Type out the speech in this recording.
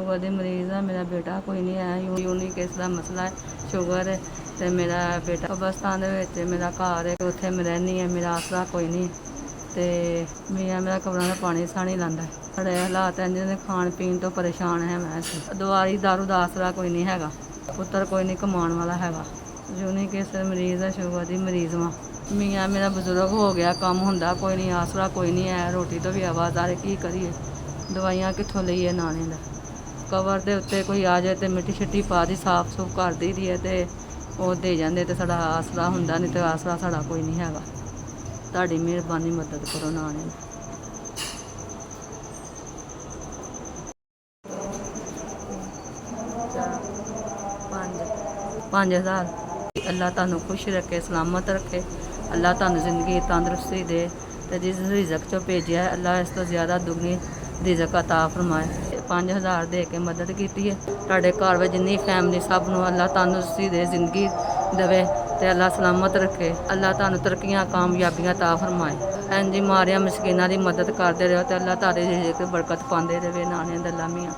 Sugar ਦੀ ਮਰੀਜ਼ ਆ, ਮੇਰਾ ਬੇਟਾ ਕੋਈ ਨਹੀਂ ਹੈ, ਯੂਨਿਕ ਇਸ ਦਾ ਮਸਲਾ ਹੈ ਸ਼ੂਗਰ ਹੈ। ਤੇ ਮੇਰਾ ਬੇਟਾ ਕਬਰਸਤਾਨ ਦੇ ਵਿੱਚ ਮੇਰਾ ਘਰ ਹੈ, ਉੱਥੇ ਮੈਂ ਰਹਿੰਦੀ ਹਾਂ, ਮੇਰਾ ਆਸਰਾ ਕੋਈ ਨਹੀਂ। ਤੇ ਮੇਰਾ ਕਬਰਾਂ ਦਾ ਪਾਣੀ ਸਾਣੀ ਲਾਂਦਾ। ਸਾਡੇ ਹਾਲਾਤ ਇੰਝ ਨੇ, ਖਾਣ ਪੀਣ ਤੋਂ ਪਰੇਸ਼ਾਨ ਹੈ। ਮੈਂ ਦਵਾਈ ਦਾਰੂ ਦਾ ਆਸਰਾ ਕੋਈ ਨਹੀਂ ਹੈਗਾ, ਪੁੱਤਰ ਕੋਈ ਨਹੀਂ ਕਮਾਉਣ ਵਾਲਾ ਹੈਗਾ। ਯੂਨਿਕ ਇਸ ਮਰੀਜ਼ ਹੈ, ਸ਼ੂਗਰ ਦੀ ਮਰੀਜ਼ ਵਾਂ। ਮੀਆਂ ਮੇਰਾ ਬਜ਼ੁਰਗ ਹੋ ਗਿਆ, ਕੰਮ ਹੁੰਦਾ ਕੋਈ ਨਹੀਂ, ਆਸਰਾ ਕੋਈ ਨਹੀਂ ਹੈ, ਰੋਟੀ ਤੋਂ ਵੀ ਆਵਾਜ਼ਾਰ, ਕੀ ਕਰੀਏ, ਦਵਾਈਆਂ ਕਿੱਥੋਂ ਲਈਏ ਨਾਲੇ ਦਾ। ਕਬਰ ਦੇ ਉੱਤੇ ਕੋਈ ਆ ਜਾਏ ਤੇ ਮਿੱਟੀ ਛਿੱਟੀ ਪਾ ਦੀ, ਸਾਫ਼ ਸੂਫ ਕਰ ਦਈ ਦੀ ਹੈ ਤੇ ਉਹ ਦੇ ਜਾਂਦੇ ਤੇ ਸਾਡਾ ਆਸਰਾ ਹੁੰਦਾ, ਨਹੀਂ ਤੇ ਆਸਰਾ ਸਾਡਾ ਕੋਈ ਨਹੀਂ ਹੈਗਾ। ਤੁਹਾਡੀ ਮਿਹਰਬਾਨੀ, ਮਦਦ ਕਰੋ ਨਾਲੇ। 5,000। ਅੱਲਾ ਤੁਹਾਨੂੰ ਖੁਸ਼ ਰੱਖੇ, ਸਲਾਮਤ ਰੱਖੇ। ਅੱਲਾ ਤੁਹਾਨੂੰ ਜ਼ਿੰਦਗੀ ਤੰਦਰੁਸਤੀ ਦੇ, ਤੇ ਜਿਸ ਰਿਜ਼ਕ ਚੋਂ ਭੇਜਿਆ ਅੱਲਾ ਇਸ ਤੋਂ ਜ਼ਿਆਦਾ ਦੁਗਣੀ ਰਿਜ਼ਕ ਅਤਾ ਫਰਮਾਏ। 5,000 ਦੇ ਕੇ ਮਦਦ ਕੀਤੀ ਹੈ। ਤੁਹਾਡੇ ਘਰ ਵਿੱਚ ਜਿੰਨੀ ਫੈਮਿਲੀ, ਸਭ ਨੂੰ ਅੱਲਾ ਤੰਦਰੁਸਤੀ ਦੇ, ਜ਼ਿੰਦਗੀ ਦੇਵੇ ਤੇ ਅੱਲਾ ਸਲਾਮਤ ਰੱਖੇ। ਅੱਲਾ ਤੁਹਾਨੂੰ ਤਰੱਕੀਆਂ ਕਾਮਯਾਬੀਆਂ ਅਤਾ ਫਰਮਾਏ। ਇੰਝ ਮਾਰਿਆ ਮਸਕੀਨਾਂ ਦੀ ਮਦਦ ਕਰਦੇ ਰਹੋ ਤੇ ਅੱਲਾ ਤੁਹਾਡੇ ਰਿਜ਼ਕ ਬਰਕਤ ਪਾਉਂਦੇ ਰਹੇ। ਨਾਲੇ ਅੱਲਾ ਮੀਆਂ